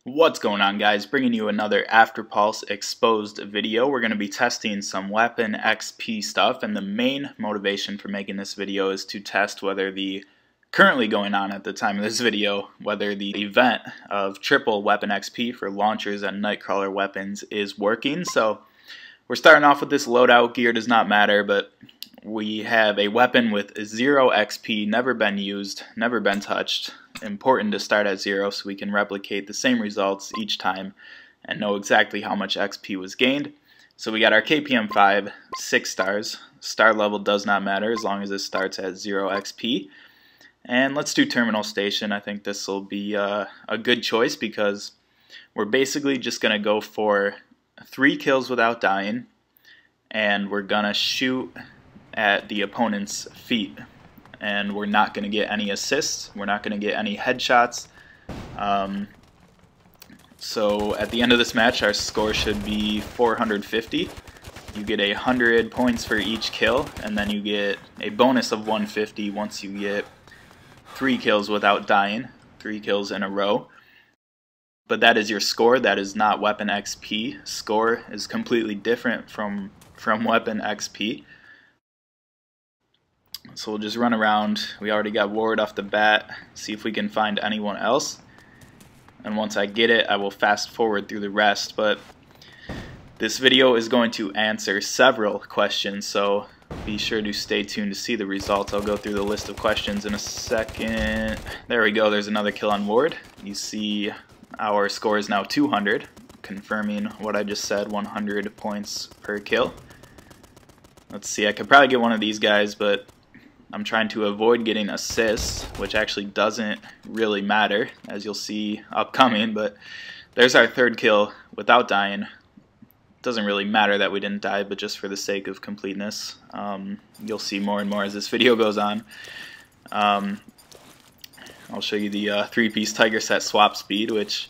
What's going on, guys? Bringing you another AfterPulse exposed video. We're going to be testing some weapon XP stuff, and the main motivation for making this video is to test whether the currently going on at the time of this video, whether the event of triple weapon XP for launchers and Nightcrawler weapons is working. So we're starting off with this loadout. Gear does not matter, but we have a weapon with 0 XP, never been used, never been touched. Important to start at 0 so we can replicate the same results each time and know exactly how much XP was gained. So we got our KPM 5, 6 stars. Star level does not matter as long as it starts at 0 XP. And let's do Terminal Station. I think this will be a good choice because we're basically just going to go for 3 kills without dying, and we're going to shoot at the opponent's feet. And we're not going to get any assists, we're not going to get any headshots. So at the end of this match our score should be 450. You get 100 points for each kill, and then you get a bonus of 150 once you get 3 kills without dying, 3 kills in a row. But that is your score, that is not weapon XP. Score is completely different from weapon XP. So we'll just run around. We already got Ward off the bat. See if we can find anyone else. And once I get it, I will fast forward through the rest. But this video is going to answer several questions, so be sure to stay tuned to see the results. I'll go through the list of questions in a second. There we go. There's another kill on Ward. You see our score is now 200, confirming what I just said, 100 points per kill. Let's see. I could probably get one of these guys, but I'm trying to avoid getting assists, which actually doesn't really matter, as you'll see upcoming, but there's our 3rd kill without dying. Doesn't really matter that we didn't die, but just for the sake of completeness. You'll see more and more as this video goes on. I'll show you the 3-piece Tiger Set swap speed, which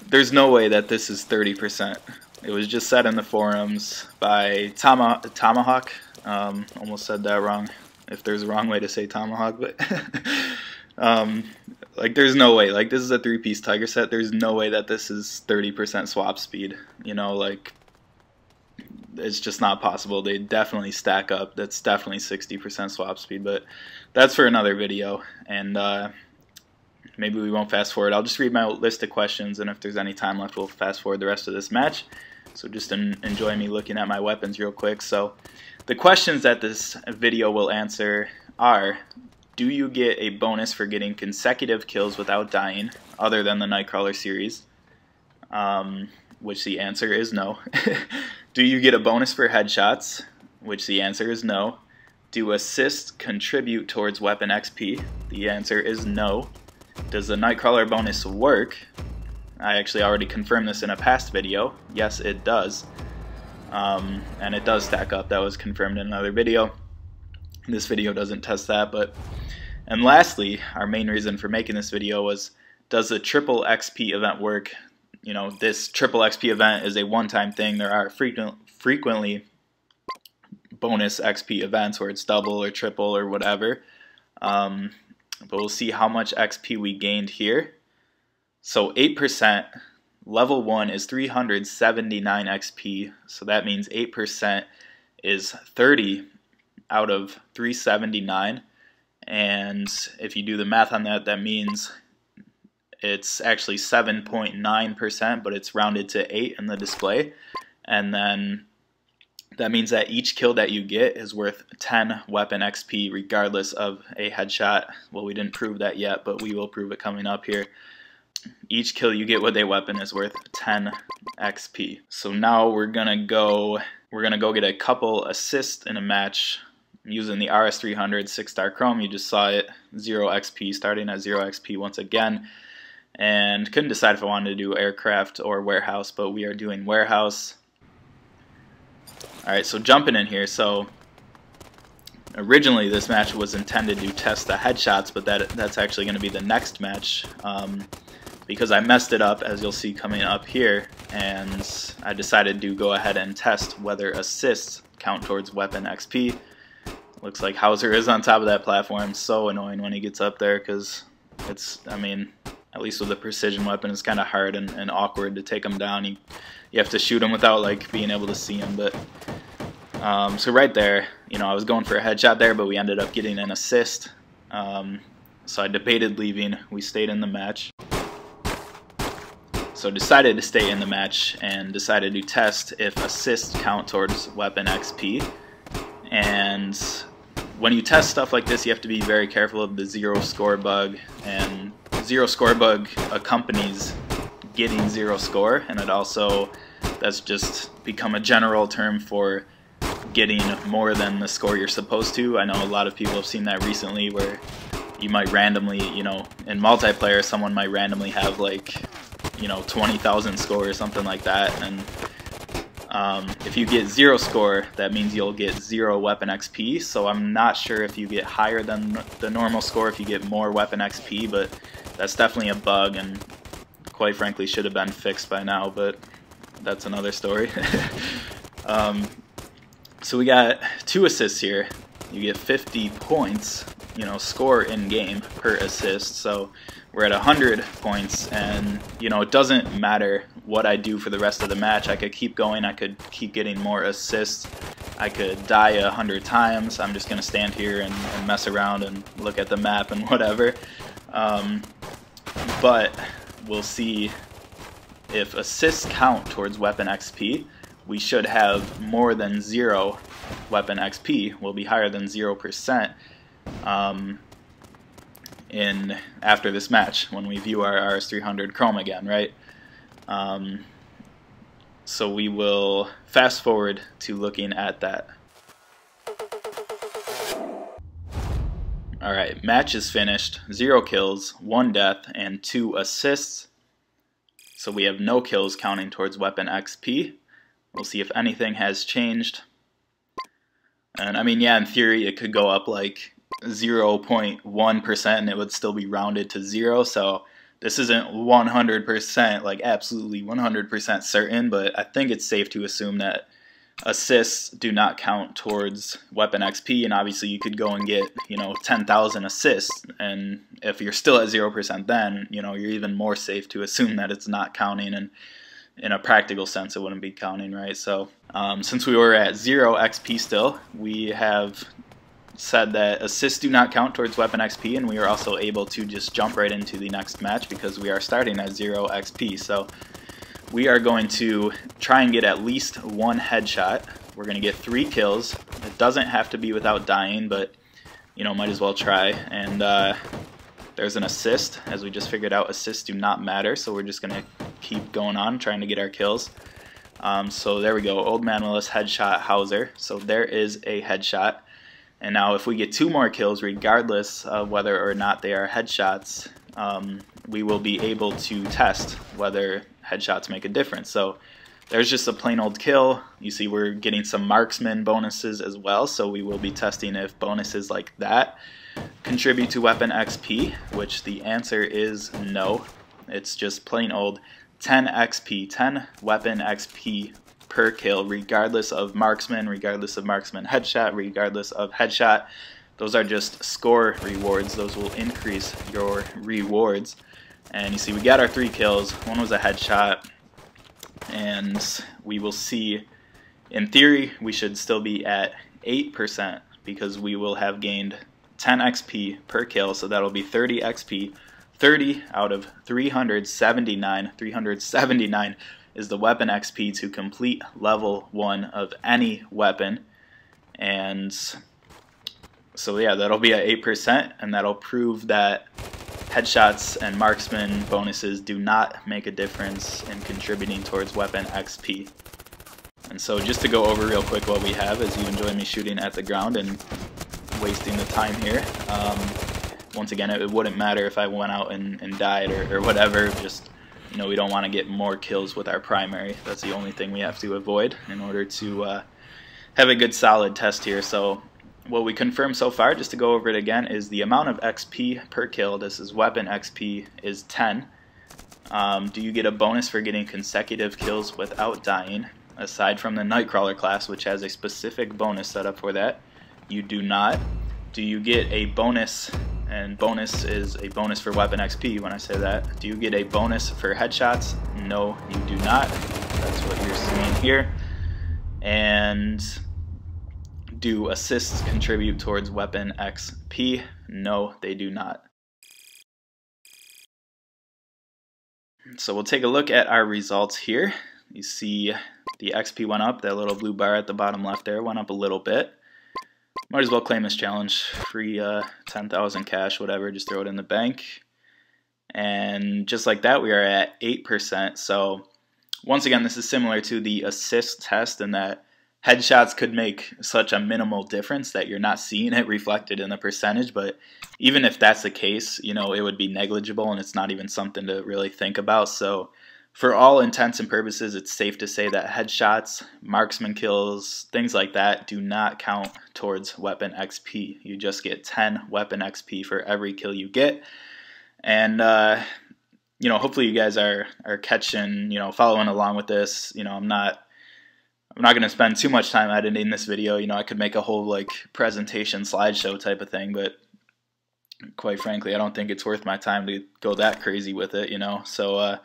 there's no way that this is 30%. It was just said in the forums by Tomahawk. Almost said that wrong, if there's a wrong way to say Tomahawk, but like there's no way, like this is a 3-piece Tiger Set, there's no way that this is 30% swap speed, you know, like it's just not possible. They definitely stack up. That's definitely 60% swap speed, but that's for another video, and maybe we won't fast forward. I'll just read my list of questions, and if there's any time left we'll fast forward the rest of this match. So just enjoy me looking at my weapons real quick. So the questions that this video will answer are: do you get a bonus for getting consecutive kills without dying, other than the Nightcrawler series? Which the answer is no. Do you get a bonus for headshots? Which the answer is no. Do assists contribute towards weapon XP? The answer is no. Does the Nightcrawler bonus work? I actually already confirmed this in a past video. Yes, it does. And it does stack up. That was confirmed in another video. This video doesn't test that, but... And lastly, our main reason for making this video was, does the triple XP event work? You know, this triple XP event is a one-time thing. There are frequently bonus XP events where it's double or triple or whatever. But we'll see how much XP we gained here. So 8%, level 1 is 379 XP, so that means 8% is 30 out of 379, and if you do the math on that, that means it's actually 7.9%, but it's rounded to 8 in the display, and then that means that each kill that you get is worth 10 weapon XP regardless of a headshot. Well, we didn't prove that yet, but we will prove it coming up here. Each kill you get with a weapon is worth 10 XP. So now we're gonna go get a couple assists in a match using the RS300 6-star Chrome. You just saw it, 0 XP, starting at 0 XP once again. And couldn't decide if I wanted to do aircraft or warehouse, but we are doing warehouse. Alright, so jumping in here, so originally this match was intended to test the headshots, but that's actually going to be the next match. Because I messed it up, as you'll see coming up here, and I decided to go ahead and test whether assists count towards weapon XP. Looks like Hauser is on top of that platform. So annoying when he gets up there, because it's, I mean, at least with a precision weapon, it's kind of hard and awkward to take them down. You have to shoot them without like being able to see them. But so right there, you know, I was going for a headshot there, but we ended up getting an assist. So I debated leaving. We stayed in the match. So decided to stay in the match and decided to test if assists count towards weapon XP. And when you test stuff like this, you have to be very careful of the zero score bug. And zero score bug accompanies getting zero score, and it also, that's just become a general term for getting more than the score you're supposed to. I know a lot of people have seen that recently where you might randomly, you know, in multiplayer, someone might randomly have like, you know, 20,000 score or something like that, and if you get zero score, that means you'll get 0 weapon XP. So I'm not sure if you get higher than the normal score if you get more weapon XP, but that's definitely a bug and quite frankly should have been fixed by now, but that's another story. So we got 2 assists here. You get 50 points, you know, score in game per assist. So we're at 100 points, and you know, it doesn't matter what I do for the rest of the match. I could keep going, I could keep getting more assists, I could die 100 times. I'm just gonna stand here and mess around and look at the map and whatever. But we'll see if assists count towards weapon XP. We should have more than 0 weapon XP. We'll be higher than 0% after this match when we view our RS300 Chrome again, right? So we will fast forward to looking at that. Alright, match is finished. 0 kills, 1 death, and 2 assists. So we have no kills counting towards weapon XP. We'll see if anything has changed. And I mean, yeah, in theory it could go up like 0.1% and it would still be rounded to 0. So this isn't 100%, like absolutely 100% certain, but I think it's safe to assume that assists do not count towards weapon XP. And obviously you could go and get, you know, 10,000 assists, and if you're still at 0%, then, you know, you're even more safe to assume that it's not counting, and in a practical sense it wouldn't be counting, right? So since we were at 0 XP still, we have said that assists do not count towards weapon XP, and we are also able to just jump right into the next match because we are starting at 0 XP. So we are going to try and get at least 1 headshot. We're going to get 3 kills. It doesn't have to be without dying, but you know, might as well try. And there's an assist. As we just figured out, assists do not matter, so we're just going to keep going on trying to get our kills. So there we go, Old Man Willis headshot Hauser. So there is a headshot. And now if we get 2 more kills, regardless of whether or not they are headshots, we will be able to test whether headshots make a difference. So there's just a plain old kill. You see we're getting some marksman bonuses as well, so we will be testing if bonuses like that contribute to weapon XP, which the answer is no. It's just plain old 10 XP, 10 weapon XP per kill, regardless of marksman headshot, regardless of headshot. Those are just score rewards. Those will increase your rewards. And you see we got our 3 kills. 1 was a headshot, and we will see, in theory we should still be at 8% because we will have gained 10 XP per kill, so that'll be 30 XP. 30 out of 379. 379 is the weapon XP to complete level 1 of any weapon. And so yeah, that'll be at 8%, and that'll prove that headshots and marksman bonuses do not make a difference in contributing towards weapon XP. And so just to go over real quick what we have, as you enjoy me shooting at the ground and wasting the time here. Once again, it wouldn't matter if I went out and died or whatever. Just, you know, we don't want to get more kills with our primary. That's the only thing we have to avoid in order to have a good solid test here. So what we confirmed so far, just to go over it again, is the amount of XP per kill. This is weapon XP is 10. Do you get a bonus for getting consecutive kills without dying? Aside from the Nightcrawler class, which has a specific bonus set up for that, you do not. Do you get a bonus, and bonus is a bonus for weapon XP when I say that. Do you get a bonus for headshots? No, you do not. That's what you're seeing here. And do assists contribute towards weapon XP? No, they do not. So we'll take a look at our results here. You see the XP went up, that little blue bar at the bottom left there went up a little bit. Might as well claim this challenge. Free 10,000 cash, whatever, just throw it in the bank. And just like that, we are at 8%. So once again, this is similar to the assist test in that headshots could make such a minimal difference that you're not seeing it reflected in the percentage, but even if that's the case, you know, it would be negligible and it's not even something to really think about. So for all intents and purposes, it's safe to say that headshots, marksman kills, things like that do not count towards weapon XP. You just get 10 weapon XP for every kill you get. And you know, hopefully you guys are catching, you know, following along with this. You know, I'm not going to spend too much time editing this video. You know, I could make a whole like presentation slideshow type of thing, but quite frankly, I don't think it's worth my time to go that crazy with it, you know. So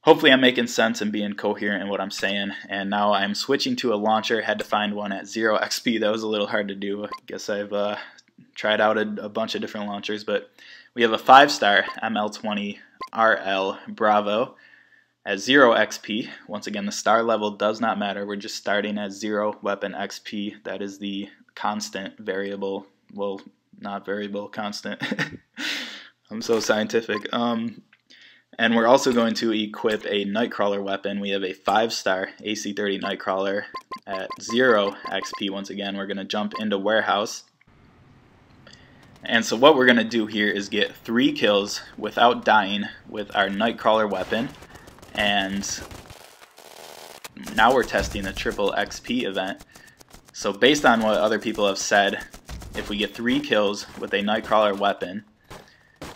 hopefully I'm making sense and being coherent in what I'm saying. And now I'm switching to a launcher. Had to find one at 0 XP. That was a little hard to do. I guess I've tried out a bunch of different launchers, but we have a 5-star ML20 RL Bravo at 0 XP. Once again, the star level does not matter. We're just starting at 0 weapon XP. That is the constant variable. Well, not variable, constant. I'm so scientific. And we're also going to equip a Nightcrawler weapon. We have a 5-star AC-30 Nightcrawler at 0 XP. Once again, we're going to jump into Warehouse. And so what we're going to do here is get 3 kills without dying with our Nightcrawler weapon. And now we're testing the triple XP event. So based on what other people have said, if we get 3 kills with a Nightcrawler weapon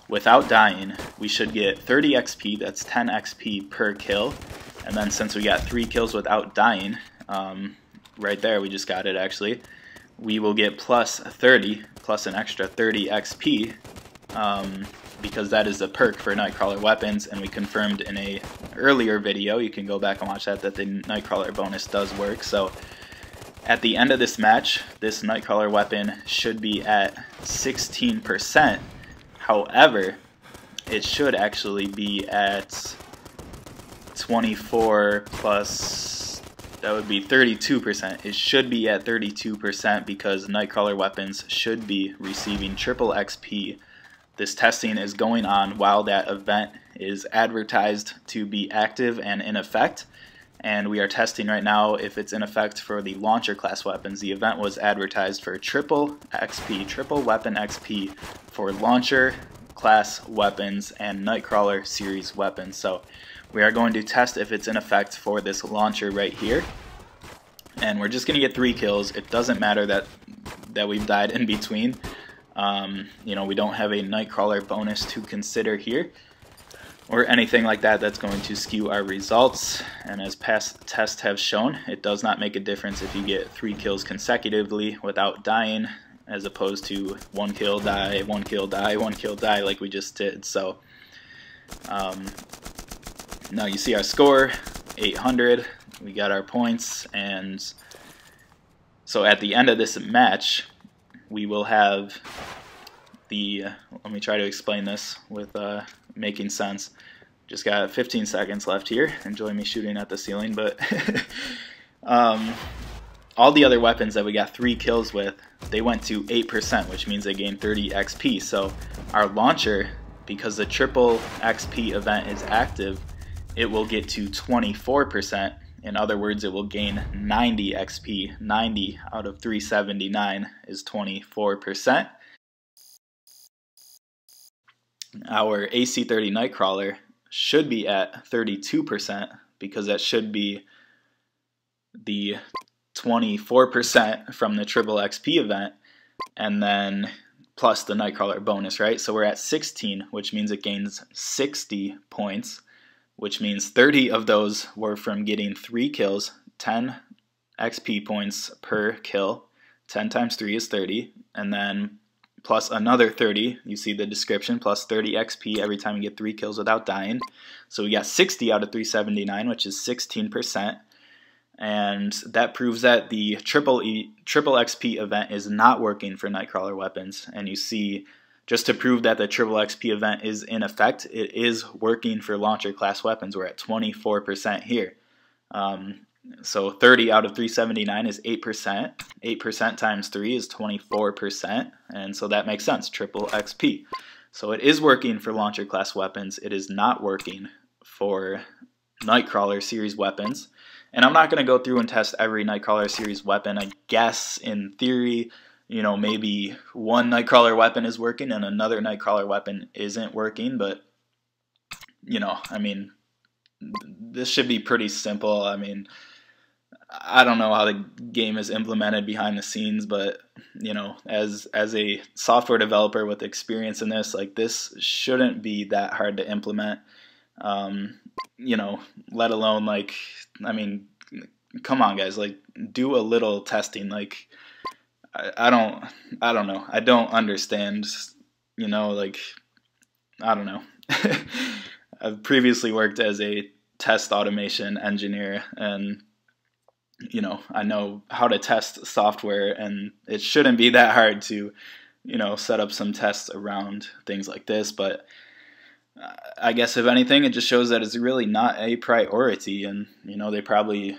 without dying, we should get 30 XP. That's 10 XP per kill. And then since we got 3 kills without dying, right there, we just got it actually, we will get plus 30, plus an extra 30 XP, because that is a perk for Nightcrawler weapons, and we confirmed in a earlier video, you can go back and watch that the Nightcrawler bonus does work. So at the end of this match, this Nightcrawler weapon should be at 16%. However, it should actually be at 24 plus, that would be 32%. It should be at 32% because Nightcrawler weapons should be receiving triple XP. This testing is going on while that event is advertised to be active and in effect. And we are testing right now if it's in effect for the launcher class weapons. The event was advertised for triple XP, triple weapon XP for launcher class weapons and Nightcrawler series weapons. So we are going to test if it's in effect for this launcher right here. And we're just going to get 3 kills. It doesn't matter that we've died in between. You know, we don't have a Nightcrawler bonus to consider here or anything like that that's going to skew our results. And as past tests have shown, it does not make a difference if you get 3 kills consecutively without dying, as opposed to 1 kill, die, 1 kill, die, 1 kill, die, like we just did. So now you see our score, 800. We got our points, and so at the end of this match, we will have the, let me try to explain this with making sense. Just got 15 seconds left here. Enjoy me shooting at the ceiling, but all the other weapons that we got 3 kills with, they went to 8%, which means they gained 30 XP. So our launcher, because the triple XP event is active, it will get to 24%. In other words, it will gain 90 XP. 90 out of 379 is 24%. Our AC-30 Nightcrawler should be at 32% because that should be the 24% from the triple XP event, and then plus the Nightcrawler bonus, right? So we're at 16, which means it gains 60 points, which means 30 of those were from getting 3 kills, 10 XP points per kill. 10 times 3 is 30, and then plus another 30, you see the description, plus 30 XP every time you get 3 kills without dying. So we got 60 out of 379, which is 16%. And that proves that the triple XP event is not working for Nightcrawler weapons. And you see, just to prove that the triple XP event is in effect, it is working for launcher class weapons. We're at 24% here. So 30 out of 379 is 8%. 8% times 3 is 24%. And so that makes sense, triple XP. So it is working for launcher class weapons. It is not working for Nightcrawler series weapons. And I'm not going to go through and test every Nightcrawler series weapon. I guess in theory, you know, maybe one Nightcrawler weapon is working and another Nightcrawler weapon isn't working. But, you know, I mean, this should be pretty simple. I mean, I don't know how the game is implemented behind the scenes, but, you know, as a software developer with experience in this, like, this shouldn't be that hard to implement. You know, let alone, like, I mean, come on, guys, like, do a little testing. Like, I don't know. I don't understand, you know, like, I don't know. I've previously worked as a test automation engineer, and, you know, I know how to test software, and it shouldn't be that hard to, you know, set up some tests around things like this. But I guess if anything, it just shows that it's really not a priority, and, you know, they probably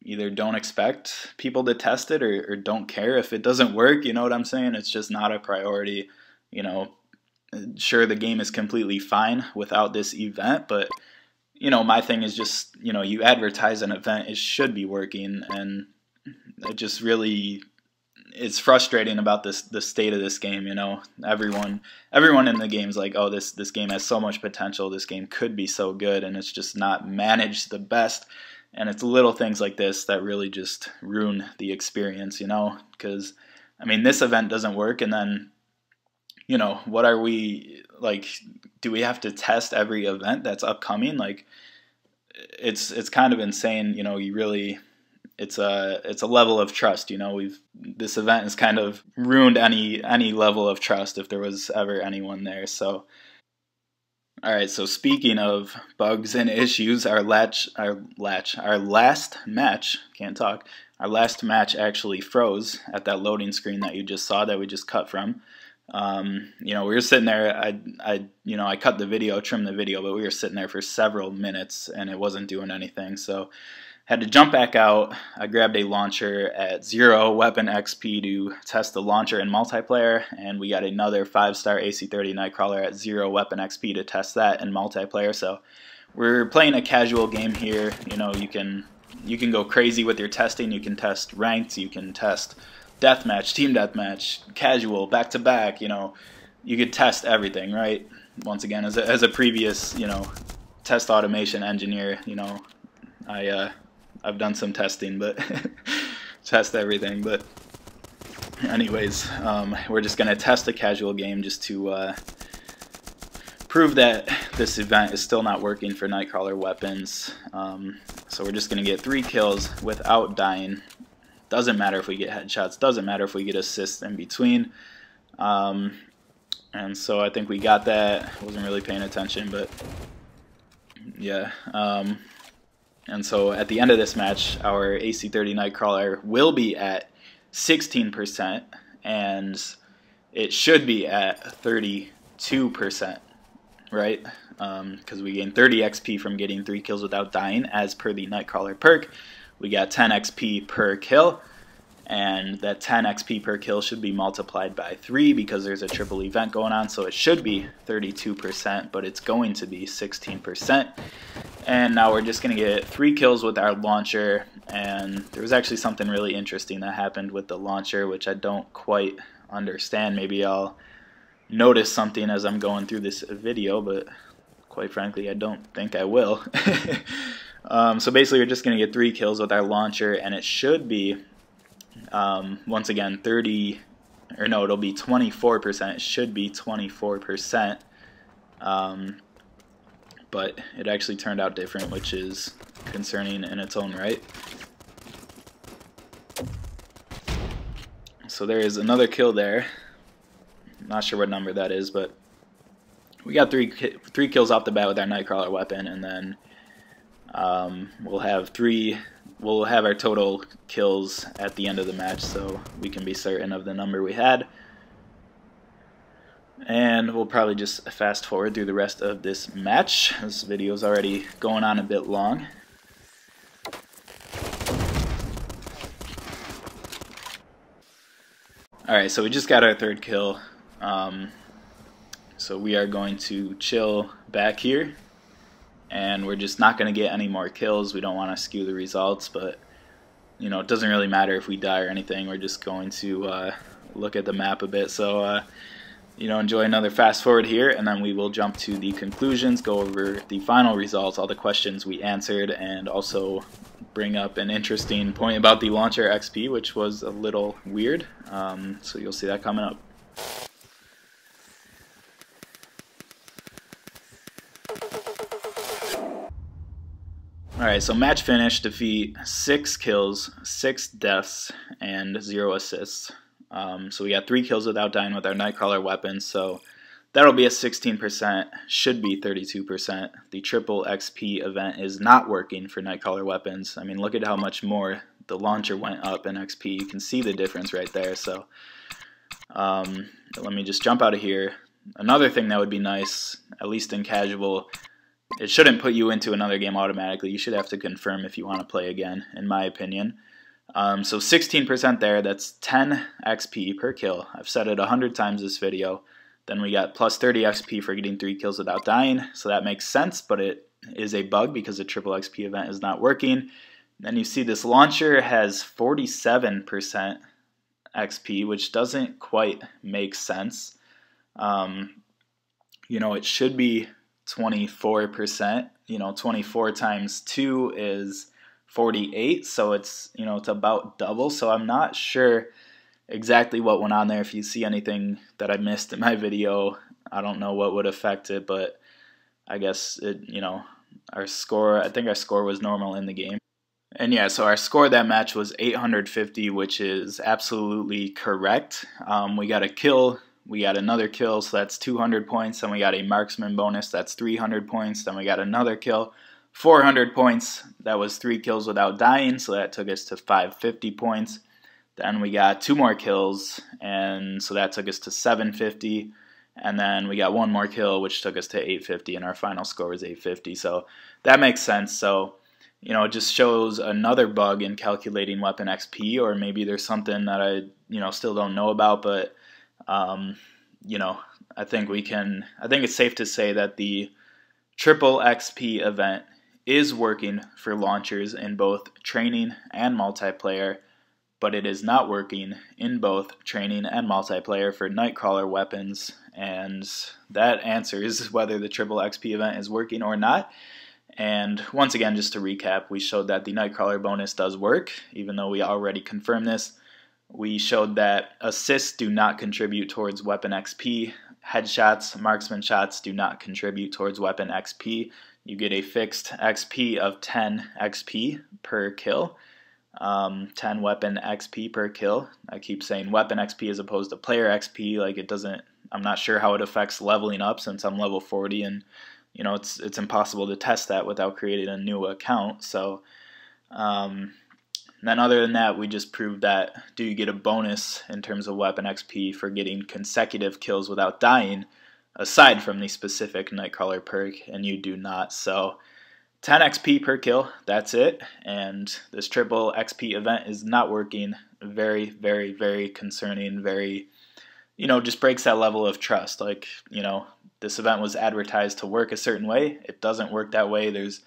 either don't expect people to test it or don't care if it doesn't work. You know what I'm saying? It's just not a priority. You know, sure, the game is completely fine without this event, but, you know, my thing is just, you know, you advertise an event, it should be working, and it just really, it's frustrating about the state of this game. You know, everyone in the game is like, oh, this game has so much potential, this game could be so good, and it's just not managed the best. And it's little things like this that really just ruin the experience, you know, because, I mean, this event doesn't work, and then, you know, what are we, like, do we have to test every event that's upcoming? Like, it's kind of insane, you know. You really, it's a level of trust, you know. This event has kind of ruined any level of trust if there was ever anyone there. So, all right, so speaking of bugs and issues, our last match, can't talk, our last match actually froze at that loading screen that you just saw, that we just cut from. You know, we were sitting there, I cut the video, trimmed the video, but we were sitting there for several minutes and it wasn't doing anything. So had to jump back out. I grabbed a launcher at 0 weapon XP to test the launcher in multiplayer, and we got another 5-star AC30 Nightcrawler at 0 weapon XP to test that in multiplayer. So we're playing a casual game here. You know, you can go crazy with your testing. You can test ranked, you can test deathmatch, team deathmatch, casual, back-to-back, you know, you could test everything, right? Once again, as a previous, you know, test automation engineer, you know, I've done some testing, but test everything. But anyways, we're just going to test the casual game just to prove that this event is still not working for Nightcrawler weapons. So we're just going to get 3 kills without dying. Doesn't matter if we get headshots, doesn't matter if we get assists in between. And so I think we got that. Wasn't really paying attention, but yeah. And so at the end of this match, our AC30 Nightcrawler will be at 16%, and it should be at 32%, right? Because we gained 30 XP from getting 3 kills without dying, as per the Nightcrawler perk. We got 10 XP per kill, and that 10 XP per kill should be multiplied by 3 because there's a triple event going on, so it should be 32%, but it's going to be 16%. And now we're just going to get 3 kills with our launcher, and there was actually something really interesting that happened with the launcher, which I don't quite understand. Maybe I'll notice something as I'm going through this video, but quite frankly, I don't think I will. So basically, we're just going to get 3 kills with our launcher, and it should be, once again, it'll be 24%. It should be 24%. But it actually turned out different, which is concerning in its own right. So there is another kill there. Not sure what number that is, but we got three kills off the bat with our Nightcrawler weapon, and then we'll have our total kills at the end of the match, so we can be certain of the number we had. And we'll probably just fast forward through the rest of this match. This video is already going on a bit long. Alright, so we just got our third kill. So we are going to chill back here, and we're just not going to get any more kills. We don't want to skew the results, but you know, it doesn't really matter if we die or anything. We're just going to look at the map a bit. So you know, enjoy another fast forward here, and then we will jump to the conclusions, go over the final results, all the questions we answered, and also bring up an interesting point about the launcher XP, which was a little weird. So you'll see that coming up. Alright, so match finish, defeat, 6 kills, 6 deaths, and 0 assists. So we got 3 kills without dying with our Nightcrawler weapon, so that'll be a 16%, should be 32%. The triple XP event is not working for Nightcrawler weapons. I mean, look at how much more the launcher went up in XP. You can see the difference right there. So let me just jump out of here. Another thing that would be nice, at least in casual, it shouldn't put you into another game automatically. You should have to confirm if you want to play again, in my opinion. So 16% there, that's 10 XP per kill. I've said it 100 times this video. Then we got plus 30 XP for getting 3 kills without dying, so that makes sense, but it is a bug because the triple XP event is not working. Then you see this launcher has 47% XP, which doesn't quite make sense. You know, it should be 24%. You know, 24 times 2 is 48, so it's, you know, it's about double. So I'm not sure exactly what went on there. If you see anything that I missed in my video, I don't know what would affect it, but I guess it, you know, our score, I think our score was normal in the game. And yeah, so our score that match was 850, which is absolutely correct. We got a kill, we got another kill, so that's 200 points. Then we got a marksman bonus, that's 300 points. Then we got another kill, 400 points. That was 3 kills without dying, so that took us to 550 points. Then we got 2 more kills, and so that took us to 750. And then we got 1 more kill, which took us to 850, and our final score was 850. So that makes sense. So, you know, it just shows another bug in calculating weapon XP, or maybe there's something that I, you know, still don't know about. But, you know, I think it's safe to say that the triple XP event is working for launchers in both training and multiplayer, but it is not working in both training and multiplayer for Nightcrawler weapons, and that answers whether the triple XP event is working or not. And once again, just to recap, we showed that the Nightcrawler bonus does work, even though we already confirmed this. We showed that assists do not contribute towards weapon XP. Headshots, marksman shots do not contribute towards weapon XP. You get a fixed XP of 10 XP per kill. 10 weapon XP per kill. I keep saying weapon XP as opposed to player XP. Like, it doesn't, I'm not sure how it affects leveling up since I'm level 40, and you know, it's impossible to test that without creating a new account. So then other than that, we just proved that do you get a bonus in terms of weapon XP for getting consecutive kills without dying, aside from the specific Nightcrawler perk, and you do not. So 10 XP per kill, that's it, and this triple XP event is not working. Very, very, very concerning, very, you know, just breaks that level of trust. Like, you know, this event was advertised to work a certain way. It doesn't work that way. There's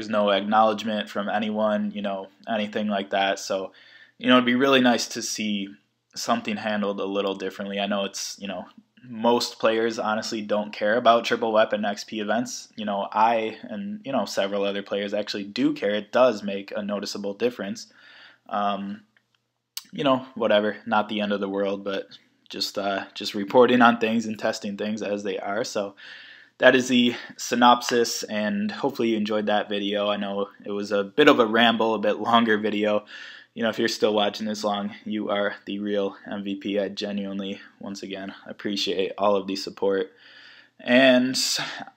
no acknowledgement from anyone, you know, anything like that. So, you know, it'd be really nice to see something handled a little differently. I know it's, you know, most players honestly don't care about triple weapon XP events. You know, I and, you know, several other players actually do care. It does make a noticeable difference. You know, whatever, not the end of the world, but just reporting on things and testing things as they are. So that is the synopsis, and hopefully you enjoyed that video. I know it was a bit of a ramble, a bit longer video. if you're still watching this long, you are the real MVP. I genuinely, once again, appreciate all of the support. And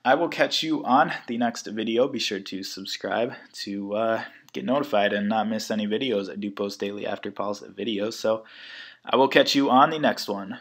I will catch you on the next video. Be sure to subscribe to get notified and not miss any videos. I do post daily after Paul's videos, so I will catch you on the next one.